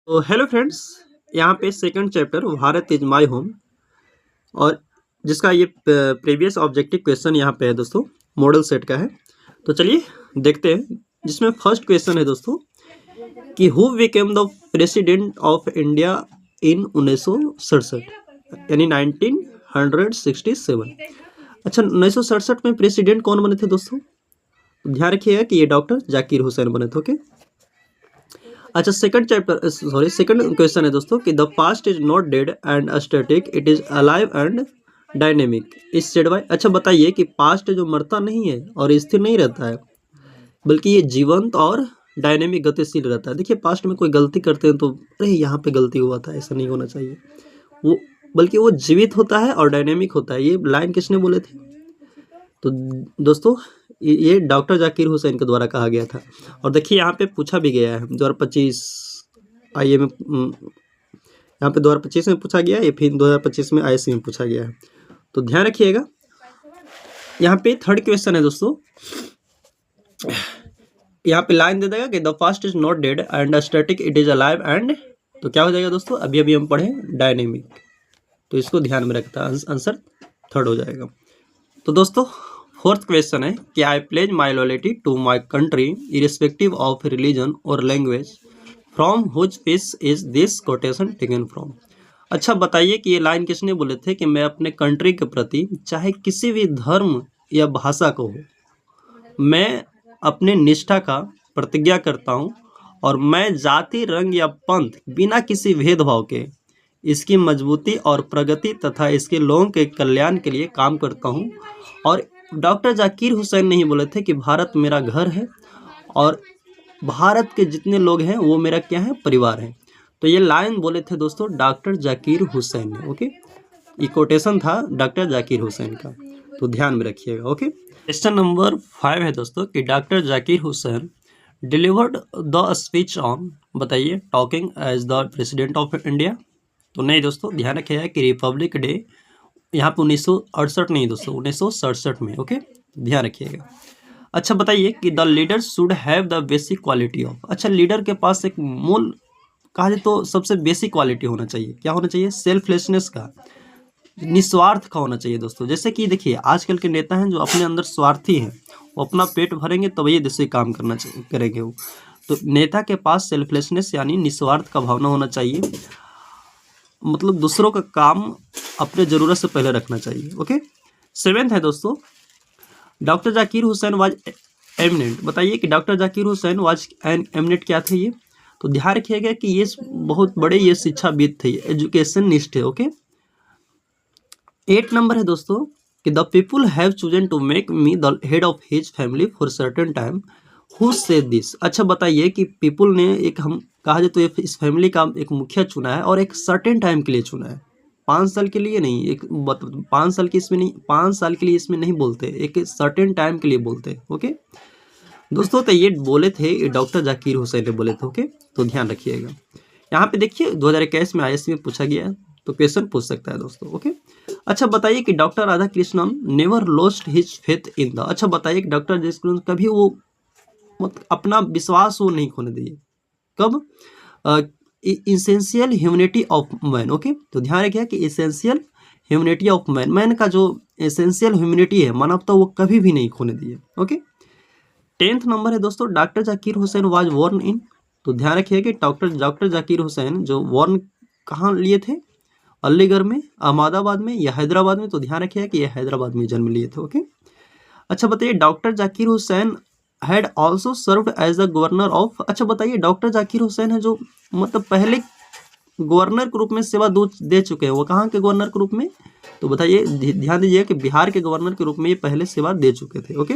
तो hello friends, यहाँ पे second chapter Bharat is my home और जिसका ये प्रीवियस ऑब्जेक्टिव क्वेश्चन यहाँ पे है दोस्तों, मॉडल सेट का है। तो चलिए देखते हैं, जिसमें फर्स्ट क्वेश्चन है दोस्तों कि who became the president of India in 1967 यानी 1967। अच्छा, 1967 में प्रेसिडेंट कौन बने थे दोस्तों? ध्यान रखिएगा कि ये डॉक्टर जाकिर हुसैन बने थे। ओके, अच्छा सेकंड क्वेश्चन है दोस्तों कि the past is not dead and static, it is alive and dynamic is said bye. अच्छा बताइए कि पास्ट जो मरता नहीं है और स्थिर नहीं रहता है, बल्कि ये जीवंत और डायनेमिक गतिशील रहता है। देखिए, पास्ट में कोई गलती करते हैं तो अरे यहाँ पे गलती हुआ था, ऐसा नहीं होना चाहिए, वो बल्कि वो जीवित होता है और डायनेमिक होता है। ये लाइन किसने बोले थे? तो दोस्तों ये डॉक्टर जाकिर हुसैन के द्वारा कहा गया था। और देखिए यहाँ पे पूछा भी गया है 2025 आईए में, यहाँ पे 2025 में पूछा गया है, फिर 2025 में आईएससी में पूछा गया है। तो ध्यान रखिएगा। यहाँ पे थर्ड क्वेश्चन है दोस्तों, यहाँ पे लाइन दे देगा कि the fast is not dead and static, it is alive and, तो क्या हो जाएगा दोस्तों? अभी हम पढ़े डायनेमिक, तो इसको ध्यान में रखता है, आंसर थर्ड हो जाएगा। तो दोस्तों फोर्थ क्वेश्चन है कि I pledge my loyalty to my country irrespective of religion और language, from whose piece is this quotation taken from. अच्छा बताइए कि ये लाइन किसने बोले थे कि मैं अपने कंट्री के प्रति चाहे किसी भी धर्म या भाषा को हो, मैं अपने निष्ठा का प्रतिज्ञा करता हूँ और मैं जाति, रंग या पंथ बिना किसी भेदभाव के इसकी मजबूती और प्रगति तथा इसके लोगों के कल्याण के लिए काम करता हूँ। और डॉक्टर जाकिर हुसैन नहीं बोले थे कि भारत मेरा घर है और भारत के जितने लोग हैं वो मेरा क्या है? परिवार है। तो ये लाइन बोले थे दोस्तों डॉक्टर जाकिर हुसैन ने। ओके, ये कोटेशन था डॉक्टर जाकिर हुसैन का, तो ध्यान में रखिएगा। ओके, क्वेश्चन नंबर 5 है दोस्तों कि doctor Zakir Hussain delivered the speech on, बताइए, talking as the president of India. तो नहीं दोस्तों, ध्यान रखिएगा कि रिपब्लिक डे यहाँ पे 1968 नहीं दोस्तों, 1967 में। ओके, ध्यान रखिएगा। अच्छा बताइए कि the leader should have the basic quality of, अच्छा लीडर के पास एक मूल कहा जाए तो सबसे बेसिक क्वालिटी होना चाहिए, क्या होना चाहिए? सेल्फलेसनेस का, निस्वार्थ का होना चाहिए दोस्तों। जैसे कि देखिए आजकल के नेता हैं जो अपने अंदर स्वार्थी हैं, वो अपना पेट भरेंगे तब ये देश काम करना करेंगे वो। तो नेता के पास सेल्फलेसनेस यानी निस्वार्थ का भावना होना चाहिए, मतलब दूसरों का काम अपने ज़रूरत से पहले रखना चाहिए। ओके, सेवेंथ है दोस्तों, doctor Zakir Hussain was eminent, बताइए कि doctor Zakir Hussain was an eminent क्या थे ये? तो ध्यान रखिएगा कि ये बहुत बड़े ये शिक्षाविद थे, एजुकेशनिस्ट थे। ओके, 8 नंबर है दोस्तों कि the people have chosen to make me the head of his family for certain time, who said this. अच्छा बताइए कि पीपुल ने एक, हम कहा जाए तो इस फैमिली का एक मुखिया चुना है और एक सर्टेन टाइम के लिए चुना है, 5 साल के लिए नहीं, एक 5 साल की इसमें नहीं, 5 साल के लिए इसमें नहीं बोलते, एक सर्टेन टाइम के लिए बोलते। ओके दोस्तों, तो ये बोले थे डॉक्टर जाकिर हुसैन ने बोले थे। ओके, तो ध्यान रखिएगा। यहाँ पे देखिए 2021 में आईएससी में पूछा गया है, तो क्वेश्चन पूछ सकता है दोस्तों। ओके, अच्छा बताइए कि doctor Radha Krishnan never lost his faith in the, अच्छा बताइए कि डॉक्टर कृष्णन कभी वो अपना विश्वास वो नहीं खोने दिए, कब? Essential humanity of man. Okay, तो ध्यान रखिए कि essential humanity of man, man का जो एसेंशियल ह्यूमैनिटी है, मानवता, वो कभी भी नहीं खोने दिए। ओके, 10th नंबर है दोस्तों, doctor Zakir Hussain was born in, तो ध्यान रखिए कि डॉक्टर जाकिर हुसैन जो बोर्न कहाँ लिए थे? अलीगढ़ में, अहमदाबाद में या हैदराबाद में? तो ध्यान रखिए कि ये हैदराबाद में जन्म लिए थे। ओके, अच्छा बताइए doctor Zakir Hussain had also served as the governor of, अच्छा बताइए डॉक्टर जाकिर हुसैन है जो मतलब पहले गवर्नर के रूप में सेवा दे चुके हैं, वो कहाँ के गवर्नर के रूप में? तो बताइए, ध्यान दीजिए कि बिहार के गवर्नर के रूप में ये पहले सेवा दे चुके थे। ओके,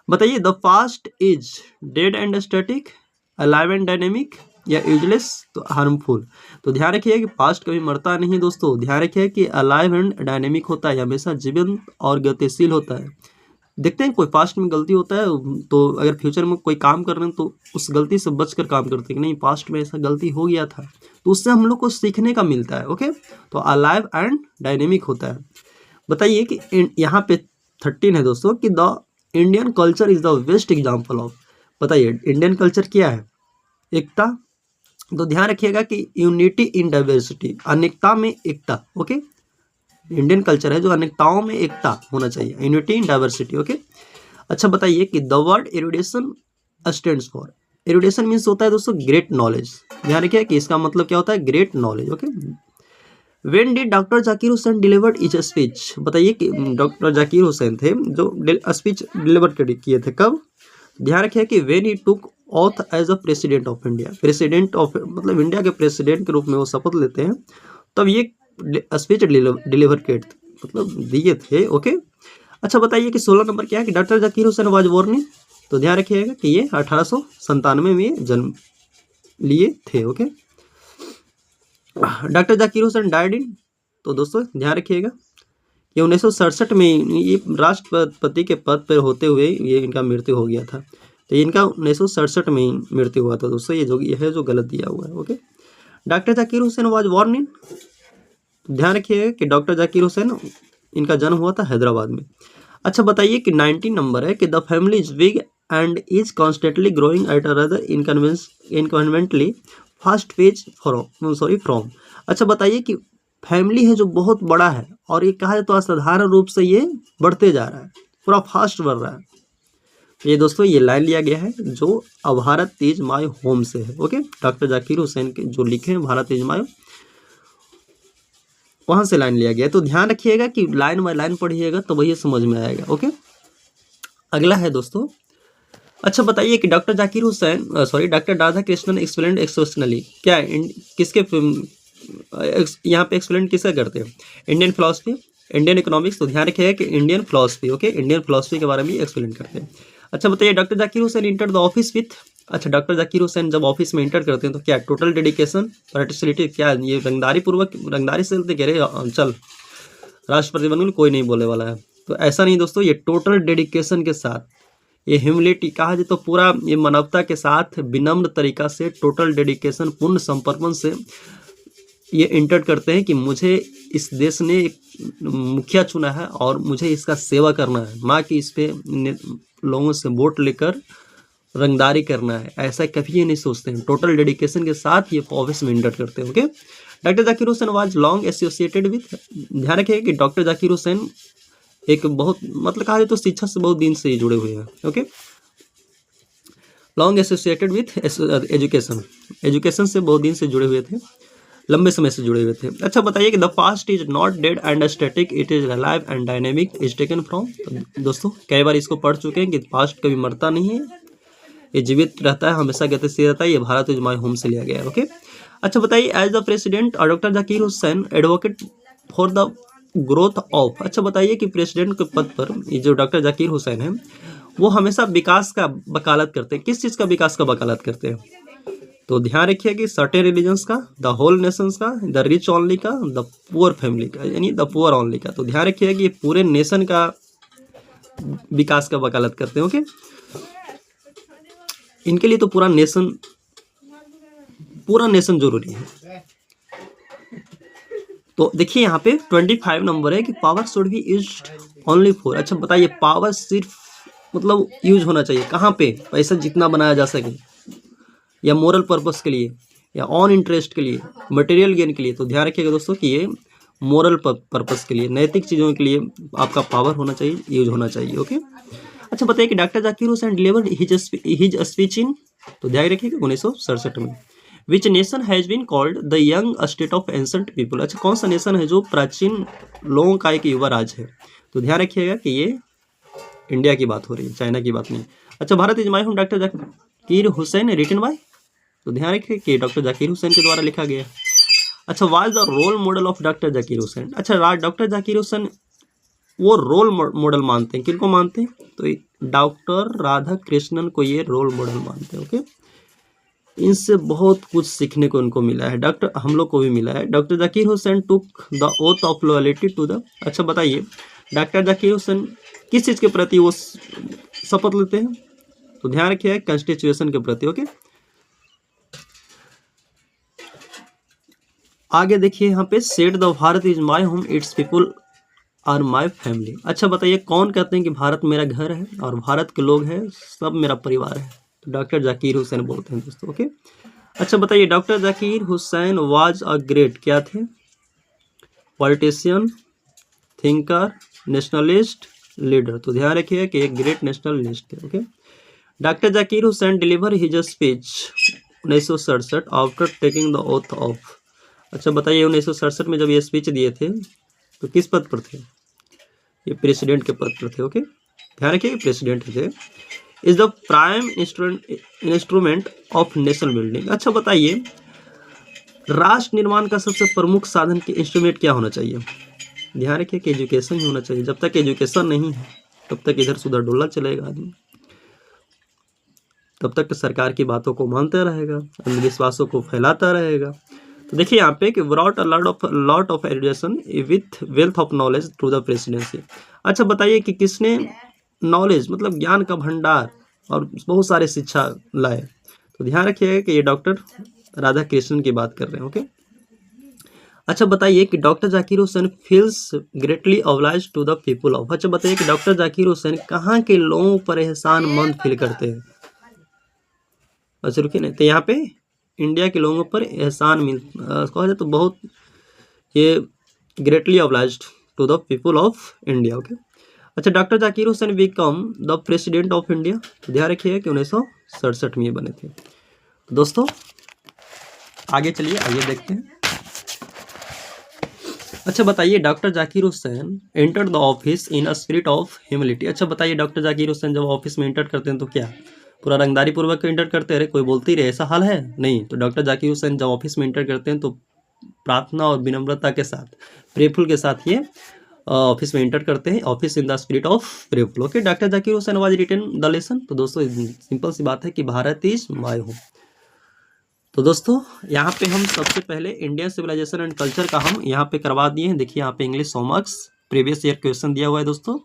बताइए the past is dead and static, alive and dynamic या यूजलेस तो हार्मफुल। तो ध्यान रखिए कि पास्ट कभी मरता नहीं दोस्तों, ध्यान रखिए कि अलाइव एंड डायनेमिक होता है, हमेशा जीवंत और गतिशील होता है। देखते हैं कोई पास्ट में गलती होता है तो अगर फ्यूचर में कोई काम कर रहे हैं तो उस गलती से बचकर काम करते हैं कि नहीं, पास्ट में ऐसा गलती हो गया था, तो उससे हम लोग को सीखने का मिलता है। ओके, तो अलाइव एंड डायनेमिक होता है। बताइए कि यहाँ पे 13 है दोस्तों कि the Indian culture is the best example of, बताइए इंडियन कल्चर क्या है? एकता, तो ध्यान रखिएगा कि यूनिटी इन डाइवर्सिटी, अनेकता में एकता। ओके, इंडियन कल्चर है जो अनेकताओं में एकता होना चाहिए, यूनिटी इन डाइवर्सिटी। ओके, अच्छा बताइए कि the word erudition stands for, erudition means होता है दोस्तों ग्रेट नॉलेज। ध्यान रखिए कि इसका मतलब क्या होता है, great knowledge. Okay, when did doctor Zakir Hussain delivered etch speech, बताइए कि डॉक्टर जाकिर हुसैन थे जो स्पीच डिलीवर किए थे, कब? ध्यान रखिए कि when he took oath as a president of India, president of मतलब इंडिया के प्रेसिडेंट के रूप में वो शपथ लेते हैं, तब ये स्पीच डिलीवर किए मतलब दिए थे। ओके, अच्छा बताइए कि 16 नंबर क्या है कि doctor Zakir Hussain was born in, तो ध्यान रखिएगा कि ये 1897 में जन्म लिए थे। Okay, doctor Zakir Hussain died in, तो दोस्तों ध्यान रखिएगा कि 1967 में ये राष्ट्रपति के पद पर होते हुए ये इनका मृत्यु हो गया था। तो इनका 1967 में ही मृत्यु हुआ था दोस्तों, ये है जो गलत दिया हुआ है। Okay, doctor Zakir Hussain was born in, ध्यान रखिएगा कि डॉक्टर जाकिर हुसैन इनका जन्म हुआ था हैदराबाद में। अच्छा बताइए कि 19 नंबर है कि the family is big and is constantly growing at a rather inconveniently fast pace from. अच्छा बताइए कि फैमिली है जो बहुत बड़ा है और ये कहा जाए तो असाधारण रूप से ये बढ़ते जा रहा है, पूरा फास्ट बढ़ रहा है। ये दोस्तों ये लाइन लिया गया है जो अ भारत इज माय होम से है। ओके, डॉक्टर जाकिर हुसैन के जो लिखे हैं भारत इज माय, वहां से लाइन लिया गया है। तो ध्यान रखिएगा कि लाइन बाय लाइन पढ़िएगा तो वही समझ में आएगा। ओके, अगला है दोस्तों, अच्छा बताइए कि doctor Zakir Hussain doctor Radhakrishnan explained exceptionally, क्या है किसके यहाँ पे एक्सप्लेन किसका करते हैं, इंडियन फिलोसफी, इंडियन इकोनॉमिक्स। तो ध्यान रखिएगा कि Indian philosophy. Okay, Indian philosophy के बारे में एक्सप्लेन करते हैं। अच्छा बताइए doctor Zakir Hussain enter the office with, अच्छा डॉक्टर जाकिर हुसैन जब ऑफिस में इंटर करते हैं तो क्या टोटल डेडिकेशन प्रैक्टिसिटी, क्या ये रंगदारी पूर्वक, रंगदारी से कह रहे चल राष्ट्रपति बनूंगा, कोई नहीं बोलने वाला है, तो ऐसा नहीं दोस्तों, ये टोटल डेडिकेशन के साथ, ये ह्यूमिलिटी कहा जाए तो पूरा ये मानवता के साथ विनम्र तरीका से टोटल डेडिकेशन पूर्ण समर्पण से ये इंटर करते हैं कि मुझे इस देश ने एक मुखिया चुना है और मुझे इसका सेवा करना है, माँ की इस पे लोगों से वोट लेकर रंगदारी करना है, ऐसा कभी ये नहीं सोचते हैं, टोटल डेडिकेशन के साथ ये ऑफिस में इंटर करते हैं। Okay, doctor Zakir Hussain was long associated with, ध्यान रखिए कि डॉक्टर जाकिर हुसैन एक बहुत मतलब कहा जाए तो शिक्षा से बहुत दिन से जुड़े हुए हैं। Okay, long associated with education, education से बहुत दिन से जुड़े हुए थे, लंबे समय से जुड़े हुए थे। अच्छा बताइए कि the past is not dead and static, it is alive and dynamic, is taken from, दोस्तों कई बार इसको पढ़ चुके हैं कि पास्ट कभी मरता नहीं है, ये जीवित रहता है, हमेशा गतिशील रहता है, ये भारत इज माय होम से लिया गया है। ओके, अच्छा बताइए as the president doctor Zakir Hussain advocate for the growth of, अच्छा बताइए कि प्रेसिडेंट के पद पर ये जो डॉक्टर जाकिर हुसैन है वो हमेशा विकास का वकालत करते हैं, किस चीज़ का विकास का वकालत करते हैं, तो ध्यान रखिए कि सर्टेन रिलीजन्स का, द होल नेशंस का, द रिच ओनली का, द पुअर फैमिली का, यानी द पुअर ओनली का। तो ध्यान रखिए कि ये पूरे नेशन का विकास का वकालत करते हैं। ओके, इनके लिए तो पूरा नेशन जरूरी है। तो देखिए यहाँ पे 25 नंबर है कि power should be used only for, अच्छा बताइए पावर सिर्फ मतलब यूज होना चाहिए कहाँ पे, पैसा जितना बनाया जा सके, या मोरल पर्पस के लिए, या ऑन इंटरेस्ट के लिए, मटेरियल गेन के लिए। तो ध्यान रखिएगा दोस्तों कि ये मोरल पर्पस के लिए, नैतिक चीज़ों के लिए आपका पावर होना चाहिए, यूज होना चाहिए। ओके, अच्छा बताइए कि doctor Zakir Hussain delivered his speech in, तो ध्यान रखिएगा 1967 में, which nation has been called the young state of ancient people, अच्छा कौन सा नेशन है जो प्राचीन लोगों का एक युवा राज है, तो ध्यान रखिएगा कि ये इंडिया की बात हो रही है, चाइना की बात नहीं। अच्छा Bharat is my home doctor Zakir Hussain written by, तो ध्यान रखिए कि डॉक्टर जाकिर हुसैन के द्वारा लिखा गया। अच्छा was the role model of doctor Zakir Hussain, अच्छा डॉक्टर जाकिर हुसैन वो रोल मॉडल मानते हैं, किनको मानते हैं, तो डॉक्टर राधा कृष्णन को ये रोल मॉडल मानते हैं। ओके, इनसे बहुत कुछ सीखने को उनको मिला है, डॉक्टर हम लोग को भी मिला है। Doctor Zakir Hussain took the oath of loyalty to the, अच्छा बताइए डॉक्टर जाकिर हुसैन किस चीज़ के प्रति वो शपथ लेते हैं, तो ध्यान रखिए कॉन्स्टिट्यूशन के प्रति। ओके, आगे देखिए यहाँ पे said the Bharat is my home its people are my family, अच्छा बताइए कौन कहते हैं कि भारत मेरा घर है और भारत के लोग हैं सब मेरा परिवार है, तो डॉक्टर जाकिर हुसैन बोलते हैं दोस्तों। ओके, अच्छा बताइए, doctor Zakir Hussain was a great क्या थे? Politician, thinker, nationalist, leader. तो ध्यान रखिए कि एक ग्रेट नेशनलिस्ट थे। Okay. Doctor Zakir Hussain deliver his speech 1967 after taking the oath of. अच्छा बताइए, 1967 में जब ये स्पीच दिए थे तो किस पद पर थे? ये प्रेसिडेंट के पद पर थे। ओके, ध्यान रखिए प्रेसिडेंट थे। Is the prime instrument of nation building. अच्छा बताइए, राष्ट्र निर्माण का सबसे प्रमुख साधन के इंस्ट्रूमेंट क्या होना चाहिए? ध्यान रखिए कि एजुकेशन ही होना चाहिए। जब तक एजुकेशन नहीं है तब तक इधर सुधर डोला चलेगा आदमी, तब तक सरकार की बातों को मानता रहेगा, अंधविश्वासों को फैलाता रहेगा। तो देखिए यहाँ पे कि brought a lot of education with wealth of knowledge through the presidency. अच्छा बताइए कि किसने नॉलेज मतलब ज्ञान का भंडार और बहुत सारे शिक्षा लाए? तो ध्यान रखिएगा कि ये डॉक्टर राधा कृष्णन की बात कर रहे हैं। ओके। अच्छा बताइए कि doctor Zakir Hussain feels greatly obliged to the people of. अच्छा बताइए कि डॉक्टर जाकिर हुसैन कहाँ के लोगों पर एहसानमंद फील करते हैं? अच्छा रुकिए नहीं, तो यहाँ पे इंडिया के लोगों पर एहसान कहा जाए तो बहुत ये greatly obliged to the people of India. Okay. अच्छा, doctor Zakir Hussain become the president of India. ध्यान रखिए कि 1967 में ये बने थे। तो दोस्तों आगे चलिए, आइए देखते हैं। अच्छा बताइए, doctor Zakir Hussain enter the office in a spirit of humility. अच्छा बताइए, डॉक्टर जाकिर हुसैन जब ऑफिस में एंटर करते हैं तो क्या पूरा रंगदारी पूर्वक एंटर करते रहे, कोई बोलती रहे, ऐसा हाल है? नहीं। तो डॉक्टर जाकिर हुसैन जब ऑफिस में एंटर करते हैं तो प्रार्थना और विनम्रता के साथ, प्रेफुल के साथ ये ऑफिस में एंटर करते हैं। Office in the spirit of prayerful. Okay. Doctor Zakir Hussain was written the lesson. तो दोस्तों सिंपल सी बात है कि भारत इज माय होम। तो दोस्तों यहाँ पे हम सबसे पहले इंडियन सिविलाइजेशन एंड कल्चर का हम यहाँ पे करवा दिए हैं। देखिए यहाँ पे English 100 marks previous year question दिया हुआ है दोस्तों,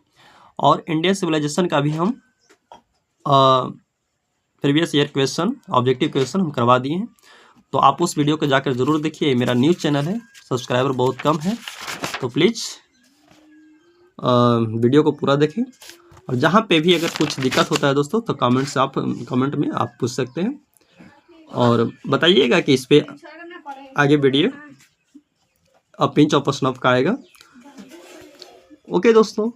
और इंडियन सिविलाइजेशन का भी हम previous year question objective question हम करवा दिए हैं। तो आप उस वीडियो को जाकर ज़रूर देखिए। मेरा न्यूज़ चैनल है, सब्सक्राइबर बहुत कम है, तो प्लीज़ वीडियो को पूरा देखें। और जहाँ पे भी अगर कुछ दिक्कत होता है दोस्तों तो कमेंट में आप पूछ सकते हैं और बताइएगा कि इस पर आगे वीडियो पिंच ऑफ स्नफ का आएगा। ओके दोस्तों।